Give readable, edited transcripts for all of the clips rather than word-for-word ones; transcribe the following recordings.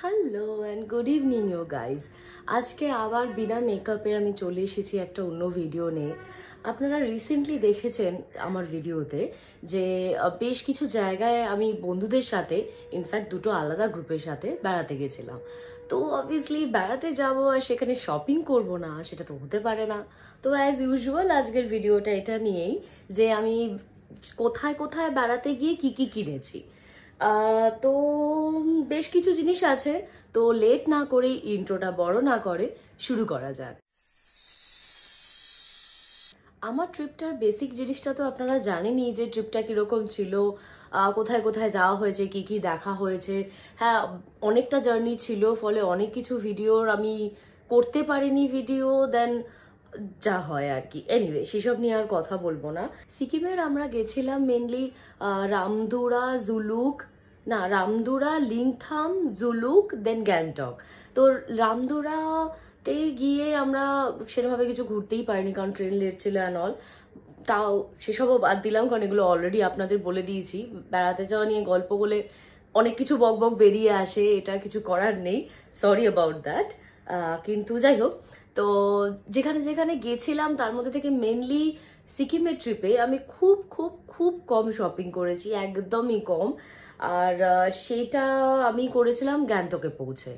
Hello and good evening you guys. আজকে আবার বিনা মেকআপে আমি চলে এসেছি একটা অন্য ভিডিও নিয়ে। আপনারা রিসেন্টলি দেখেছেন আমার ভিডিওতে যে বেশ কিছু জায়গায় আমি বন্ধুদের সাথে, ইনফ্যাক্ট দুটো আলাদা গ্রুপের সাথে বেড়াতে গেছিলাম। তো অবভিয়াসলি বেড়াতে যাব আর সেখানে শপিং করব না, সেটা তো হতে পারে না। তো অ্যাজ ইউজুয়াল আজকের ভিডিওটা এটা নিয়েই যে আমি কোথায় কোথায় বেড়াতে গিয়ে কি কি কিনেছি। তো বেশ কিছু জিনিস আছে, তো লেট না করে ইন্ট্রোটা বড় না করে শুরু করা যাক। আমার ট্রিপটার বেসিক জিনিসটা তো আপনারা জানেনই যে ট্রিপটা কিরকম ছিল, কোথায় কোথায় যাওয়া হয়েছে, কি কি দেখা হয়েছে। হ্যাঁ, অনেকটা জার্নি ছিল, ফলে অনেক কিছু ভিডিওর আমি করতে পারিনি ভিডিও, দেন যা হয় আর কি। এনিওয়ে, সেসব নিয়ে আর কথা বলবো না। সিকিমের আমরা গেছিলাম মেনলি রামদুরা, লিংথাম, জুলুক, দেন গ্যাংটক। তো রামদুরাতে গিয়ে আমরা সেরকমভাবে কিছু ঘুরতেই পারিনি, কারণ ট্রেন লেট ছিল অ্যান্ড অল। তাও সেসবও বাদ দিলাম, কারণ এগুলো অলরেডি আপনাদের বলে দিয়েছি। বেড়াতে যাওয়া নিয়ে গল্প বলে অনেক কিছু বক বক বেরিয়ে আসে, এটা কিছু করার নেই, সরি অ্যাবাউট দ্যাট। কিন্তু যাই হোক, তো যেখানে যেখানে গেছিলাম তার মধ্যে থেকে মেনলি সিকিমের ট্রিপে আমি খুব খুব খুব কম শপিং করেছি, একদমই কম। আর সেটা আমি করেছিলাম গ্যাংটকে পৌঁছে।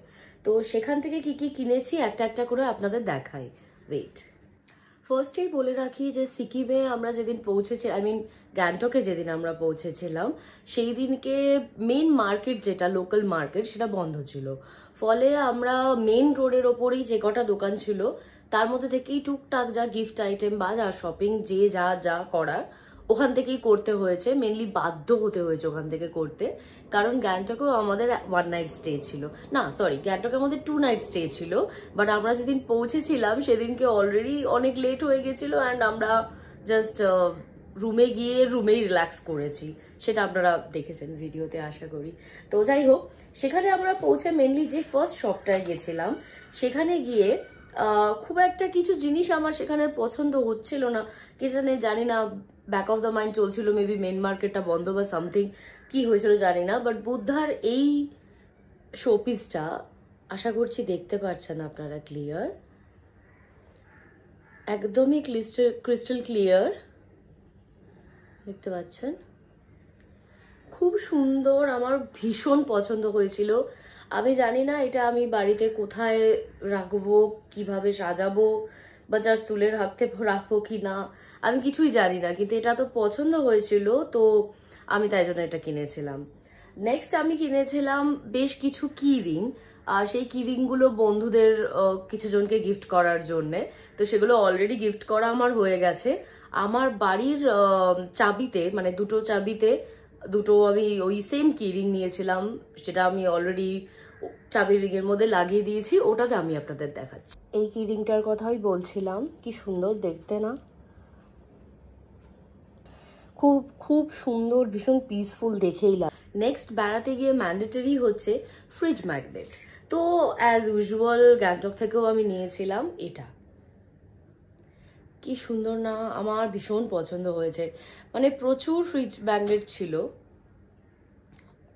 তো সেখান থেকে কি কি কিনেছি একটা একটা করে আপনাদের দেখাই। ওয়েট, ফার্স্টেই বলে রাখি যে সিকিমে আমরা যেদিন পৌঁছেছি, গ্যাংটকে যেদিন আমরা পৌঁছেছিলাম, সেই দিনকে মেন মার্কেট, যেটা লোকাল মার্কেট, সেটা বন্ধ ছিল। ফলে আমরা মেন রোডের ওপরেই যে কটা দোকান ছিল তার মধ্যে থেকেই টুকটাক যা গিফট আইটেম বা যা শপিং যে যা যা করার ওখান থেকেই করতে হয়েছে। মেনলি বাধ্য হতে হয়েছে ওখান থেকে করতে, কারণ গ্যাংটকেও আমাদের 1 নাইট স্টে ছিল। না সরি, গ্যাংটকে আমাদের 2 নাইট স্টে ছিল, বাট আমরা যেদিন পৌঁছেছিলাম সেদিনকে অলরেডি অনেক লেট হয়ে গেছিল অ্যান্ড আমরা জাস্ট রুমে গিয়ে রুমেই রিল্যাক্স করেছি। সেটা আপনারা দেখেছেন ভিডিওতে আশা করি। তো যাই হোক, সেখানে আমরা পৌঁছে মেনলি যে ফার্স্ট শপটায় গেছিলাম, সেখানে গিয়ে খুব একটা কিছু জিনিস আমার সেখানে পছন্দ হচ্ছিল না। কি জানি না, ব্যাক অফ দ্য মাইন্ড চলছিল, মেবি মেন মার্কেটটা বন্ধ বা সামথিং, কি হয়েছিল জানি না। বাট বুদ্ধার এই শোপিসটা আশা করছি দেখতে পাচ্ছেন আপনারা ক্লিয়ার, একদমই ক্রিস্টাল ক্লিয়ার দেখতে পাচ্ছেন, খুব সুন্দর, আমার ভীষণ পছন্দ হয়েছিল। আমি জানি না এটা আমি বাড়িতে কোথায় রাখবো, কিভাবে সাজাবো, বা জাস্ট তুলের হাতে রাখবো কি না, আমি কিছুই জানি না, কিন্তু এটা তো পছন্দ হয়েছিল, তো আমি তাই জন্য এটা কিনেছিলাম। নেক্সট আমি কিনেছিলাম বেশ কিছু কি রিং, আর সেই কি রিংগুলো বন্ধুদের কিছু জনকে গিফট করার জন্যে। তো সেগুলো অলরেডি গিফট করা আমার হয়ে গেছে। আমার বাড়ির চাবিতে, মানে দুটো চাবিতে দুটো আমি ওই সেম কি রিং নিয়েছিলাম, সেটা আমি অলরেডি চাবির রিং এর মধ্যে লাগিয়ে দিয়েছি, ওটাকে আমি আপনাদের দেখাচ্ছি। এই কি রিংটার কথাই বলছিলাম, কি সুন্দর দেখতে না, খুব খুব সুন্দর, ভীষণ পিসফুল দেখেই লাগে। নেক্সট বেড়াতে গিয়ে ম্যান্ডেটরি হচ্ছে ফ্রিজ ম্যাগনেট। তো অ্যাজ ইউজুয়াল গ্যাংটক থেকেও আমি নিয়েছিলাম এটা। কি সুন্দর না, আমার ভীষণ পছন্দ হয়েছে। মানে প্রচুর ফ্রিজ ম্যাগনেট ছিল,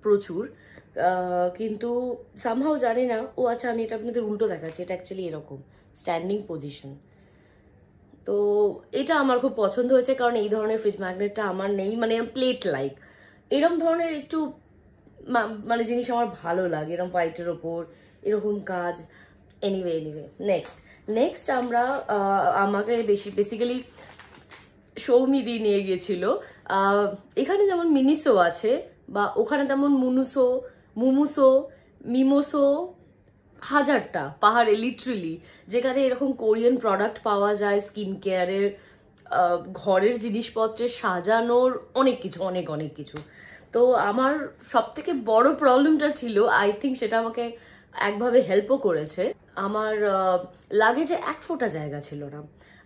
প্রচুর, কিন্তু সামহাও জানি না। ও আচ্ছা, আমি এটা আপনাদের উল্টো দেখাচ্ছি, এটা অ্যাকচুয়ালি এরকম স্ট্যান্ডিং পজিশন। তো এটা আমার খুব পছন্দ হয়েছে, কারণ এই ধরনের ফ্রিজ ম্যাগনেটটা আমার নেই, মানে প্লেট লাইক এরকম ধরনের একটু মানে জিনিস আমার ভালো লাগে, এরকম হোয়াইটের ওপর এরকম কাজ। এনিওয়ে নেক্সট আমরা আমাকে বেসিক্যালি সৌমিদি নিয়ে গিয়েছিল। এখানে যেমন মিনিসো আছে, বা ওখানে তেমন মুমুসো, মিমোসো, হাজারটা পাহাড়ে লিটারেলি, যেখানে এরকম কোরিয়ান প্রোডাক্ট পাওয়া যায়, স্কিন কেয়ারের, ঘরের জিনিসপত্রের, সাজানোর, অনেক কিছু, অনেক অনেক কিছু। তো আমার সব থেকে বড় প্রবলেমটা ছিল, আই থিঙ্ক সেটা আমাকে একভাবে হেল্পও করেছে, আমার লাগেজে এক ফোঁটা জায়গা ছিল না।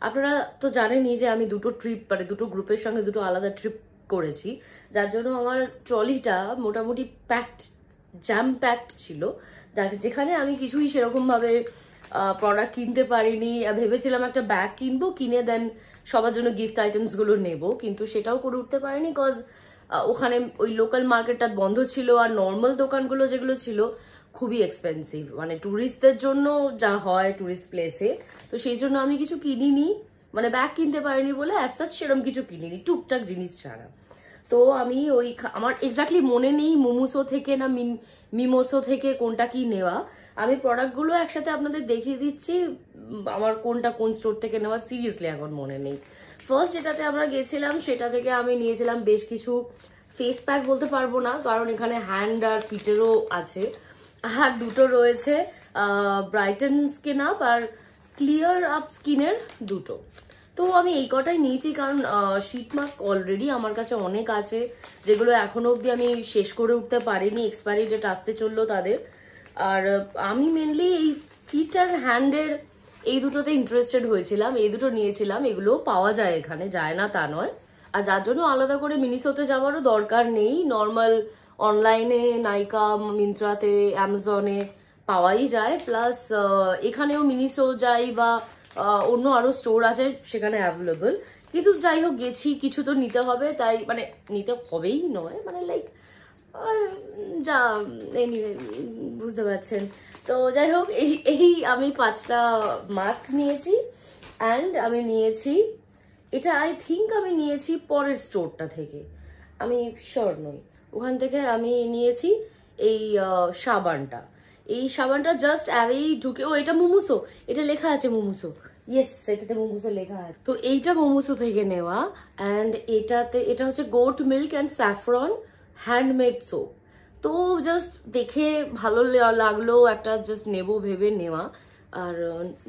আপনারা তো জানেনই যে আমি দুটো ট্রিপ, মানে দুটো গ্রুপের সঙ্গে দুটো আলাদা ট্রিপ করেছি, যার জন্য আমার ট্রলিটা মোটামুটি জ্যাম প্যাকড ছিল, যেখানে আমি কিছুই সেরকম ভাবে প্রোডাক্ট কিনতে পারিনি। ভেবেছিলাম একটা ব্যাগ কিনবো, কিনে দেন সবার জন্য গিফট আইটেমস গুলো নেবো, কিন্তু সেটাও করে উঠতে পারিনি, কজ ওখানে ওই লোকাল মার্কেটটা বন্ধ ছিল, আর নর্মাল দোকানগুলো যেগুলো ছিল খুবই এক্সপেন্সিভ, মানে ট্যুরিস্টদের জন্য যা হয় ট্যুরিস্ট প্লেসে, তো সেই জন্য আমি কিছু কিনিনি, মানে ব্যাগ কিনতে পারিনি বলে অ্যাজ সাচ সেরকম কিছু কিনিনি, টুকটাক জিনিস ছাড়া। তো আমি ওই আমার এক্স্যাক্টলি মনে নেই মোমোসো থেকে না মিমোসো থেকে কোনটা কি নেওয়া। আমি প্রোডাক্টগুলো একসাথে আপনাদের দেখিয়ে দিচ্ছি, আমার কোনটা কোন স্টোর থেকে নেওয়া সিরিয়াসলি এখন মনে নেই। ফার্স্ট যেটাতে আমরা গেছিলাম সেটা থেকে আমি নিয়েছিলাম বেশ কিছু ফেস প্যাক, বলতে পারবো না কারণ এখানে হ্যান্ড আর ফিটেরও আছে, আর দুটো রয়েছে ব্রাইটেন স্কিন আপ আর ক্লিয়ার আপ স্কিনের দুটো। তো আমি এই কটাই নিয়েছি কারণ শীট মাস্ক অলরেডি আমার কাছে অনেক আছে, যেগুলো এখনো অবধি আমি শেষ করে উঠতে পারিনি, এক্সপায়ারি ডেট আসতে চললো তাদের। আর আমি মেনলি এই ফিট আর হ্যান্ডের এই দুটোতে ইন্টারেস্টেড হয়েছিলাম, এই দুটো নিয়েছিলাম। এগুলো পাওয়া যায় এখানে, যায় না তা নয়, আর যার জন্য আলাদা করে মিনিসোতে যাওয়ারও দরকার নেই। নর্মাল অনলাইনে নাইকা, মিন্ত্রাতে, অ্যামাজনে পাওয়াই যায়। প্লাস এখানেও মিনিসো যাই বা অন্য আরো স্টোর আছে সেখানে অ্যাভেলেবল। কিন্তু যাই হোক গেছি, কিছু তো নিতে হবে, তাই মানে নিতে হবেই নয়, মানে লাইক যা এনিওয়ে বুঝতে পারছেন। তো যাই হোক এই আমি 5টা মাস্ক নিয়েছি, অ্যান্ড আমি নিয়েছি এটা, আই থিঙ্ক আমি নিয়েছি পরের স্টোরটা থেকে, আমি শিওর নই, ওখান থেকে আমি নিয়েছি এই সাবানটা। এই সাবানটা জাস্ট অ্যাওয়েই ঢুকে, ও এটা মোমোসো, এটা লেখা আছে মোমোসো, ইয়েস এটাতে মোমোসো লেখা আছে। তো এইটা মোমোসো থেকে নেওয়া, অ্যান্ড এটা হচ্ছে goat milk and saffron handmade soap. তো জাস্ট দেখে ভালো লাগলো, একটা জাস্ট নেবো ভেবে নেওয়া। আর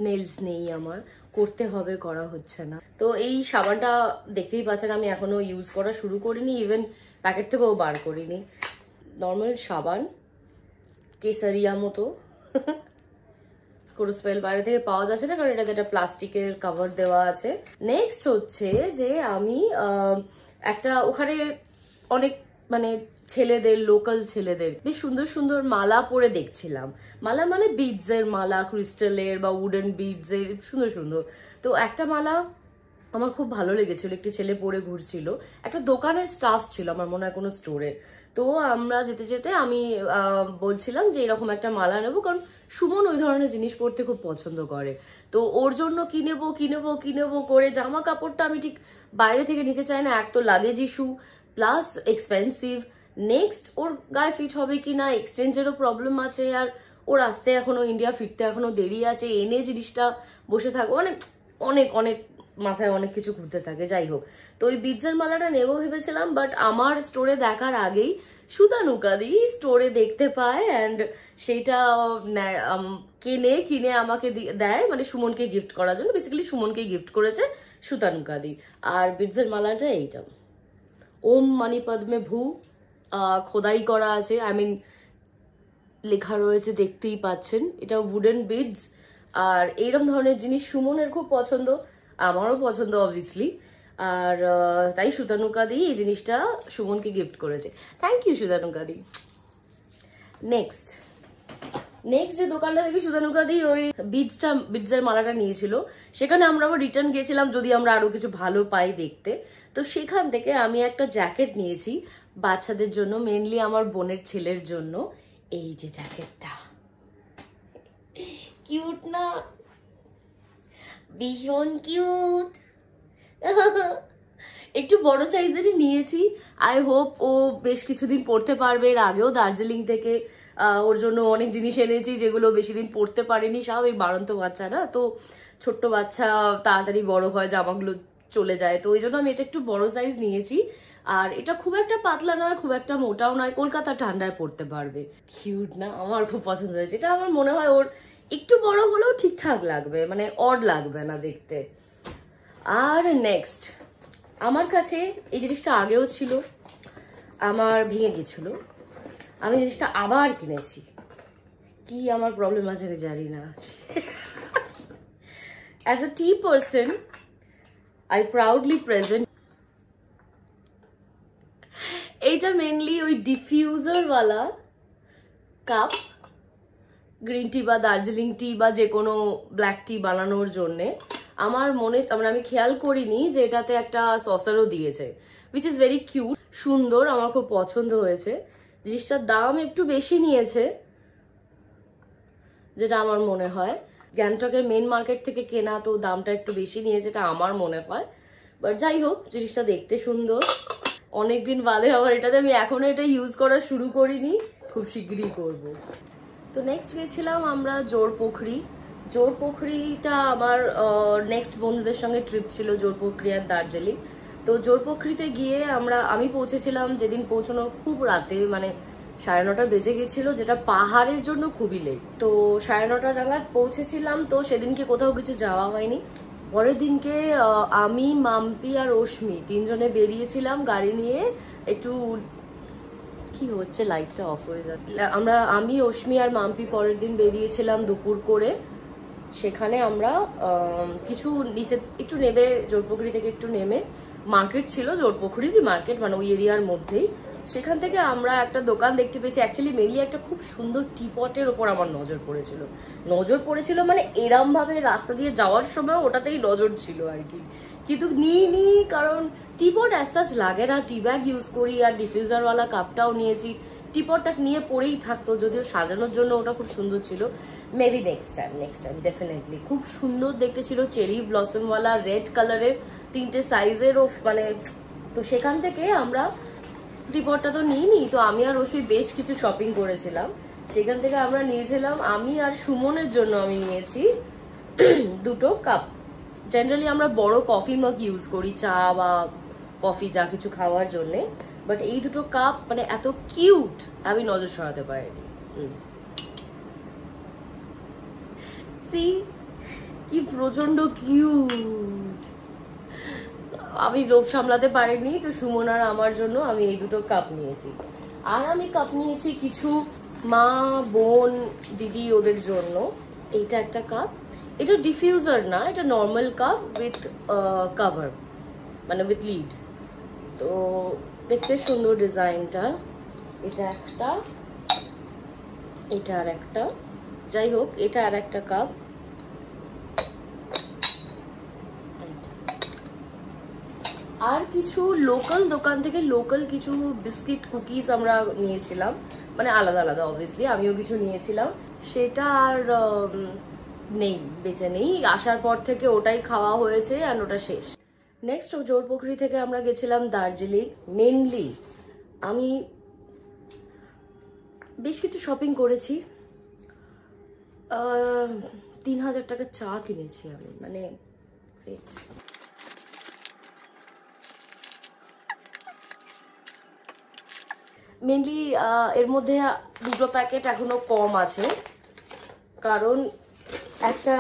নেলস নেই আমার, করতে হবে, করা হচ্ছে না। তো এই সাবানটা দেখতেই পাচ্ছেন আমি এখনো ইউজ করা শুরু করিনি, ইভেন প্যাকেট থেকেও বার করিনি। নর্মাল সাবান, কেসারিয়া মতো কোনো স্মেল বাইরে থেকে পাওয়া যাচ্ছে না কারণ এটাতে একটা প্লাস্টিকের কভার দেওয়া আছে। নেক্সট হচ্ছে যে আমি একটা ওখানে অনেক মানে ছেলেদের, লোকাল ছেলেদের বেশ সুন্দর সুন্দর মালা পরে দেখছিলাম। মালা মানে বিডস এর মালা, ক্রিস্টালের বা উডেন বিডস এর, সুন্দর সুন্দর। তো একটা মালা আমার খুব ভালো লেগেছিল, একটি ছেলে পরে ঘুরছিল, একটা দোকানের স্টাফ ছিল আমার মনে হয় কোনো স্টোরে। তো আমরা যেতে যেতে আমি বলছিলাম যে এরকম একটা মালা নেবো, কারণ সুমন ওই ধরনের জিনিস পরতে খুব পছন্দ করে। তো ওর জন্য কিনেবো কিনেবো কিনেবো করে জামা কাপড়টা আমি ঠিক বাইরে থেকে নিতে চাই না, এক তো luggage issue plus expensive, next ওর গায়ে ফিট হবে কিনা এক্সচেঞ্জেরও প্রবলেম আছে, আর ওর আসতে এখনো ইন্ডিয়া ফিরতে এখনো দেরি আছে, এনে জিনিসটা বসে থাকবো, মানে অনেক অনেক মাথায় অনেক কিছু ঘুরতে থাকে। যাই হোক, তো ওই বিডসের মালাটা নেবো ভেবেছিলাম, বাট আমার স্টোরে দেখার আগেই সুতানুকাদি স্টোরে দেখতে পায়, অ্যান্ড সেইটা কিনে আমাকে দেয়, মানে সুমনকে গিফট করার জন্য, বেসিক্যালি সুমনকে গিফট করেছে সুতানুকাদি। আর বিডসের মালাটা এইটা ওম মানি পদ্মে ভূ খোদাই করা আছে, আই মিন লেখা রয়েছে, দেখতেই পাচ্ছেন। এটা উডেন বিডস, আর এইরকম ধরনের জিনিস সুমনের খুব পছন্দ, আমারও পছন্দ অবভিয়াসলি। আর তাই সুতানুকাদি এই জিনিসটা সুমনকে গিফট করেছে, থ্যাংক ইউ সুতানুকাদি। নেক্সট যে দোকানটা থেকে সুতানুকাদি ওই বিডসের মালাটা নিয়েছিল, সেখানে আমরা আবার রিটার্ন গেছিলাম যদি আমরা আরো কিছু ভালো পাই দেখতে। তো সেখান থেকে আমি একটা জ্যাকেট নিয়েছি বাচ্চাদের জন্য, মেনলি আমার বোনের ছেলের জন্য। এই যে জ্যাকেটটা, কিউট না, ভীষণ কিউট একটু বড় সাইজেরই নিয়েছি, আই হোপ ও বেশ কিছুদিন পড়তে পারবে। এর আগেও দার্জিলিং থেকে ওর জন্য অনেক জিনিস এনেছি যেগুলো বেশি দিন পড়তে পারেনি, সব এই বাড়ন্ত বাচ্চা না, তো ছোট্ট বাচ্চা তাড়াতাড়ি বড় হয়, জামাগুলো চলে যায়, তো ওই জন্য আমি এটা একটু বড় সাইজ নিয়েছি। আর এটা খুব একটা পাতলা নয়, খুব একটা মোটাও নয়, কলকাতা ঠান্ডায় পড়তে পারবে। কিউট না, আমার খুব পছন্দ হয়েছে এটা। আমার মনে হয় ওর একটু বড় হলেও ঠিকঠাক লাগবে, মানে অড লাগবে না দেখতে। আর নেক্সট আমার কাছে এই জিনিসটা আগেও ছিল, আমার ভেঙে গেছিল, আমি জিনিসটা আবার কিনেছি, কি আমার প্রবলেম আছে আমি জানি না। As a T person I proudly present এইটা, মেনলি ওই ডিফিউজার ওয়ালা কাপ, গ্রিন টি বা দার্জিলিং টি বা যে কোনো ব্ল্যাক টি বানানোর জন্যে। আমার মনে আমি খেয়াল করিনি যে এটাতে একটা সসারও দিয়েছে, উইচ ইজ ভেরি কিউট, সুন্দর, আমার খুব পছন্দ হয়েছে। জিনিসটার দাম একটু বেশি নিয়েছে, যেটা আমার মনে হয়। গ্যাংটকের মেন মার্কেট থেকে কেনা, তো দামটা একটু বেশি নিয়ে, যেটা আমার মনে হয়। বাট যাই হোক, জিনিসটা দেখতে সুন্দর। অনেকদিন বাদে আবার এটাতে আমি এখনো এটা ইউজ করা শুরু করিনি, খুব শিগগিরই করব। তো নেক্সট গেছিলাম আমরা জোরপোখরি। জোরপোখরিটা আমার নেক্সট বন্ধুদের সঙ্গে ট্রিপ ছিল, জোরপোখরি আর দার্জিলিং। তো জোরপোখরিতে গিয়ে আমি পৌঁছেছিলাম, যেদিন পৌঁছানো খুব রাতে, মানে 9:30 বেজে গেছিল, যেটা পাহাড়ের জন্য খুবই লেট। তো 9:30 নাগাদ পৌঁছেছিলাম। তো সেদিনকে কোথাও কিছু যাওয়া হয়নি। পরের দিনকে আমি, মাম্পি আর রশ্মি তিনজনে বেরিয়েছিলাম গাড়ি নিয়ে। একটু কি হচ্ছে, লাইটটা অফ হয়ে যাচ্ছে। আমি, অশ্মি আর মাম্পি পরের দিন বেরিয়েছিলাম দুপুর করে। সেখানে আমরা কিছু নিচে একটু নেমে, জোরপোখরি থেকে একটু নেমে মার্কেট ছিল, জোরপোখরির মার্কেট, মানে ওই এরিয়ার মধ্যেই। সেখান থেকে আমরা একটা দোকান দেখতে পেয়েছি। অ্যাকচুয়ালি মেনলি একটা খুব সুন্দর টিপটের ওপর আমার নজর পড়েছিল, মানে এরম ভাবে রাস্তা দিয়ে যাওয়ার সময় ওটাতেই নজর ছিল আর কি। কিন্তু নিইনি, কারণ টিপট অ্যাজ সাচ লাগে না, টি ব্যাগ ইউজ করি, আর ডিফিউজারওয়ালা কাপটাও নিয়েছি। টিপটটা নিয়ে পরেই থাকতো, যদিও সাজানোর জন্য ওটা খুব সুন্দর ছিল। Maybe next time definitely. খুব সুন্দর দেখতে ছিল, চেরি ব্লসমওয়ালা, রেড কালারের, 3টে সাইজের, মানে। তো সেখান থেকে আমরা টিপটটা তো নিইনি, তো আমি আর রশি বেশ কিছু শপিং করেছিলাম। সেখান থেকে আমরা নিয়েছিলাম, আমি আর সুমনের জন্য আমি নিয়েছি 2টো কাপ। জেনারেলি আমরা বড় কফি মগ ইউজ করি, চা বা কফি যা কিছু খাওয়ার জন্য। বাট এই 2টো কাপ মানে এত কিউট, আমি নজর সরাতে পারিনি। সি কি প্রচন্ড কিউট। আমি লোভ সামলাতে পারিনি, তো সুমন আর আমার জন্য আমি এই 2টো কাপ নিয়েছি। আর আমি কাপ নিয়েছি কিছু মা, বোন, দিদি ওদের জন্য। এইটা একটা কাপ, এটা ডিফিউজার না, এটা নর্মাল কাপ উইথ কভার, মানে উইথ লিড। তো দেখতে সুন্দর ডিজাইনটা। এটা একটা, এটা আর একটা, যাই হোক এটা আর একটা কাপ। আর কিছু লোকাল দোকান থেকে লোকাল কিছু বিস্কিট, কুকিজ আমরা নিয়েছিলাম, মানে আলাদা আলাদা। অবভিয়াসলি আমিও কিছু নিয়েছিলাম, সেটা আর নেই, বেঁচে নেই। আসার পর থেকে ওটাই খাওয়া হয়েছে, আর ওটা শেষ। নেক্সট জোরপোখরি থেকে আমরা গেছিলাম দার্জিলিং। মেনলি আমি বেশ কিছু শপিং করেছি। 3000 টাকার চা কিনেছি আমি, মানে মেনলি এর মধ্যে 2টো প্যাকেট এখনো কম আছে, কারণ একটা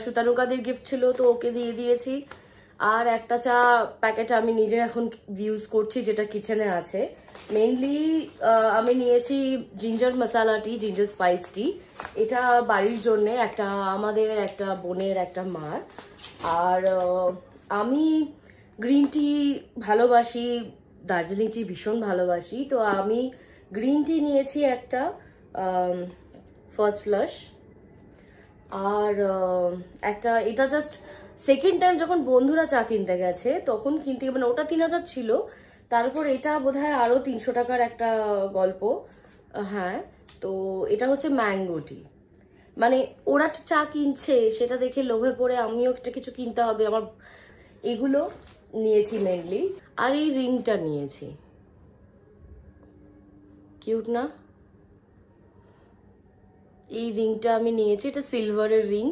সুতানুকাদের গিফট ছিল, তো ওকে দিয়ে দিয়েছি। আর একটা চা প্যাকেট আমি নিজে এখন ইউজ করছি, যেটা কিচেনে আছে। মেনলি আমি নিয়েছি জিঞ্জার মশালা টি, জিঞ্জার স্পাইস টি। এটা বাড়ির জন্য, একটা আমাদের একটা বোনের, একটা মার। আর আমি গ্রিন টি ভালোবাসি, দার্জিলিং টি ভীষণ ভালোবাসি, তো আমি গ্রিন টি নিয়েছি একটা, ফার্স্ট ফ্লাশ। আর একটা, এটা জাস্ট সেকেন্ড টাইম যখন বন্ধুরা চা কিনতে গেছে তখন কিনতে, মানে ওটা 3000 ছিল, তারপর এটা বোধহয় আরো 300 টাকার একটা গল্প। হ্যাঁ, তো এটা হচ্ছে ম্যাঙ্গো টি। মানে ওরা চা কিনছে, সেটা দেখে লোভে পড়ে আমিও একটা কিছু কিনতে হবে আমার, এগুলো নিয়েছি মেনলি। আর এই রিংটা নিয়েছি, কিউট না? এই রিংটা আমি নিয়েছি, এটা সিলভারের রিং।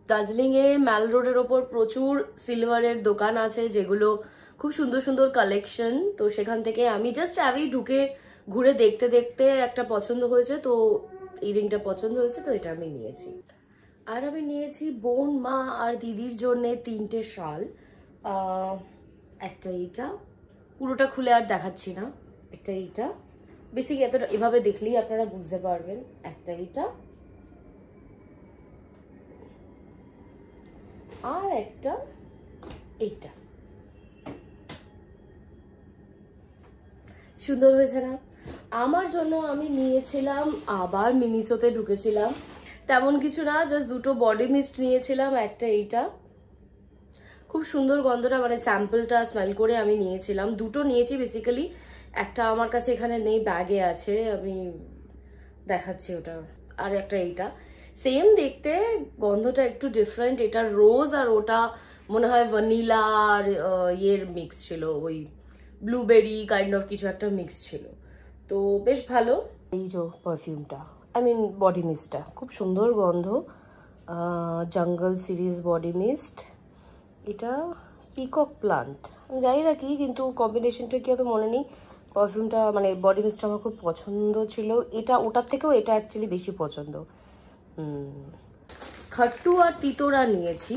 দার্জিলিং এ ম্যাল রোডের ওপর প্রচুর সিলভারের দোকান আছে, যেগুলো খুব সুন্দর সুন্দর কালেকশন। তো সেখান থেকে আমি জাস্ট ঢুকে ঘুরে দেখতে দেখতে একটা পছন্দ হয়েছে, তো এই রিংটা পছন্দ হয়েছে, তো এটা আমি নিয়েছি। আর আমি নিয়েছি বোন, মা আর দিদির জন্য 3টে শাল। একটা এইটা, পুরোটা খুলে আর দেখাচ্ছি না। একটা এইটা, বেসিক এতটা এভাবে দেখলেই আপনারা বুঝতে পারবেন। একটা এইটা, আর একটা এইটা। সুন্দর হয়েছে না? আমার জন্য আমি নিয়েছিলাম, আবার মিনিসোতে ঢুকেছিলাম, তেমন কিছু না, জাস্ট 2টো বডি মিস্ট নিয়েছিলাম। একটা এইটা, খুব সুন্দর গন্ধটা, মানে স্যাম্পলটা স্মেল করে আমি নিয়েছিলাম। 2টো নিয়েছি বেসিক্যালি, একটা আমার কাছে এখানে নেই, ব্যাগে আছে, আমি দেখাচ্ছি ওটা। আর একটা এইটা, সেম দেখতে, গন্ধটা একটু ডিফারেন্ট। এটা রোজ আর ওটা মনে হয় ভ্যানিলা আর ইয়ের মিক্স ছিল, ওই ব্লুবেরি কাইন্ড অফ কিছু একটা মিক্স ছিল। তো বেশ ভালো। এই যে পারফিউমটা, আই মিন বডি মিস্টটা, খুব সুন্দর গন্ধ। জঙ্গল সিরিজ বডি মিস্ট, এটা পিকক প্লান্ট, আমি জানি না কি, কিন্তু কম্বিনেশনটা কি অত মনে নেই। পারফিউমটা মানে বডি মিস্টটা আমার খুব পছন্দ ছিল। এটা ওটার থেকেও এটা অ্যাকচুয়ালি বেশি পছন্দ। খাট্টু আর তিতোরা নিয়েছি,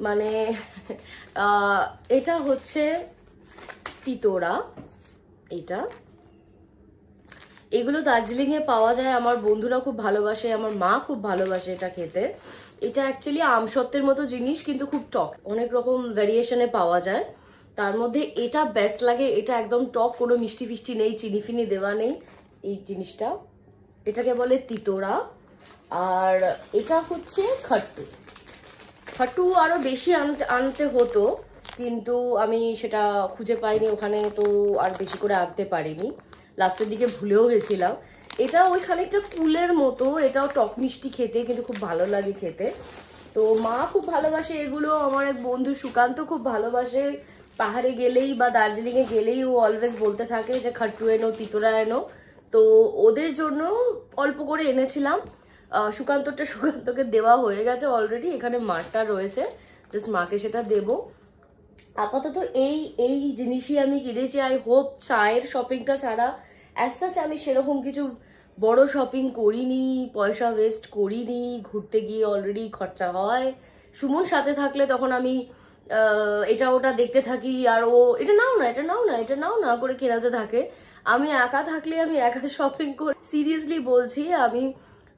মানে এটা হচ্ছে তিতোরা। এটা এগুলো দার্জিলিং এ পাওয়া যায়, আমার বন্ধুরা খুব ভালোবাসে, আমার মা খুব ভালোবাসে এটা খেতে। এটা অ্যাকচুয়ালি আমসত্ত্বের মতো জিনিস, কিন্তু খুব টক, অনেক রকম ভ্যারিয়েশনে পাওয়া যায়। তার মধ্যে এটা বেস্ট লাগে, এটা একদম টক, কোনো মিষ্টি ফিষ্টি নেই, চিনি ফিনি দেওয়া নেই এই জিনিসটা। এটাকে বলে তিতোরা। আর এটা হচ্ছে খাট্টু। খাট্টু আরো বেশি আনতে হতো, কিন্তু আমি সেটা খুঁজে পাইনি ওখানে, তো আর বেশি করে আনতে পারিনি, লাস্টের দিকে ভুলেও গেছিলাম। এটা ওই খানিকটা কুলের মতো, এটাও টক মিষ্টি খেতে, কিন্তু খুব ভালো লাগে খেতে। তো মা খুব ভালোবাসে এগুলো, আমার এক বন্ধু সুকান্ত খুব ভালোবাসে, পাহাড়ে গেলেই বা দার্জিলিং এ গেলেই ও অলওয়েজ বলতে থাকে যে খাট্টু এনো, তিতোরা এনো। তো ওদের জন্য অল্প করে এনেছিলাম। সুকান্তকে দেওয়া হয়ে গেছে অলরেডি, এখানে মারটা রয়েছে, জাস্ট মাকে সেটা দেবো। আপাতত এই এই জিনিসই আমি কিনেছি। আই হোপ চায়ের শপিংটা ছাড়া অ্যাজ সাচ আমি সেরকম কিছু বড় শপিং করিনি, পয়সা ওয়েস্ট করিনি, ঘুরতে গিয়ে অলরেডি খরচা হয়। সুমন সাথে থাকলে তখন আমি এটা ওটা দেখতে থাকি, আর ও এটা নাও না, এটা নাও না, এটা নাও না করে কেনাতে থাকে। আমি একা থাকলে আমি একা শপিং করি, সিরিয়াসলি বলছি। আমি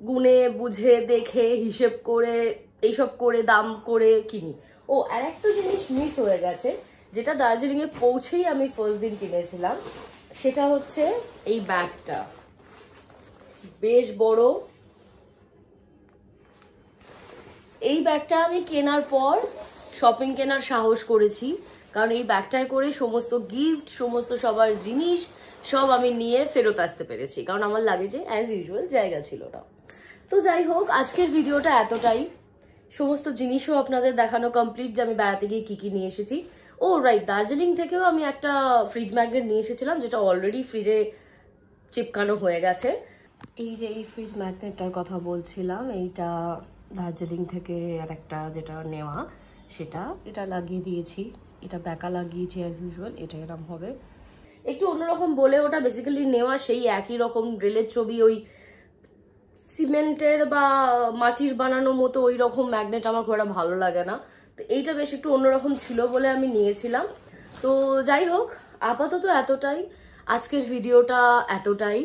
গুনে বুঝে দেখে হিসেব করে এইসব করে দাম করে কিনি। ও আর একটা জিনিস মিস হয়ে গেছে, যেটা দার্জিলিং এ পৌঁছেই আমি ফার্স্ট দিন কিনেছিলাম, সেটা হচ্ছে এই ব্যাগটা, বেশ বড়। এই ব্যাগটা আমি কেনার পর শপিং কেনার সাহস করেছি, কারণ এই ব্যাগটায় করে সমস্ত গিফট, সমস্ত সবার জিনিস সব আমি নিয়ে ফেরত আসতে পেরেছি, কারণ আমার লাগেজে অ্যাজ ইউজুয়াল জায়গা ছিল না। তো যাই হোক, আজকের ভিডিওটা এতটাই। সমস্ত জিনিসও আপনাদের দেখানো কমপ্লিট, যে আমি বেড়াতে গিয়ে কি কি নিয়ে এসেছি। ও রাইট, দার্জিলিং থেকেও আমি একটা ফ্রিজ ম্যাগনেট নিয়ে এসেছিলাম, যেটা অলরেডি ফ্রিজে চিপকানো হয়ে গেছে। এই যে এই ফ্রিজ ম্যাগনেটটার কথা বলছিলাম, এইটা দার্জিলিং থেকে আর একটা যেটা নেওয়া, সেটা এটা লাগিয়ে দিয়েছি। এটা ব্যাকা লাগিয়েছি অ্যাজ ইউজুয়াল, এটা এরকম হবে একটু অন্যরকম বলে, ওটা বেসিক্যালি নেওয়া সেই একই রকম রেলের ছবি, ওই সিমেন্টের বা মাটির বানানো মতো ওই রকম ম্যাগনেট আমার খুব একটা ভালো লাগে না। তো এইটা বেশ একটু অন্যরকম ছিল বলে আমি নিয়েছিলাম। তো যাই হোক, আপাতত এতটাই, আজকের ভিডিওটা এতটাই।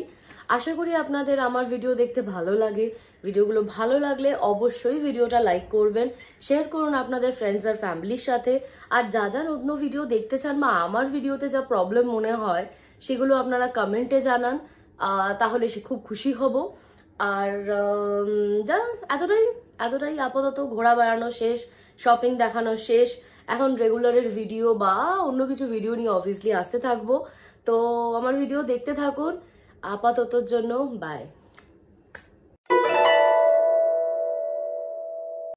আশা করি আপনাদের আমার ভিডিও দেখতে ভালো লাগে। ভিডিওগুলো ভালো লাগলে অবশ্যই ভিডিওটা লাইক করবেন, শেয়ার করুন আপনাদের ফ্রেন্ডস আর ফ্যামিলির সাথে। আর যা যা নতুন ভিডিও দেখতে চান বা আমার ভিডিওতে যা প্রবলেম মনে হয় সেগুলো আপনারা কমেন্টে জানান, তাহলে সে খুব খুশি হব। আর যা এতটাই এতটাই আপাতত। ঘোরা বেড়ানো শেষ, শপিং দেখানো শেষ, এখন রেগুলারের ভিডিও বা অন্য কিছু ভিডিও নিয়ে অবভিয়াসলি আসতে থাকবো। তো আমার ভিডিও দেখতে থাকুন। আপাততর জন্য বাই।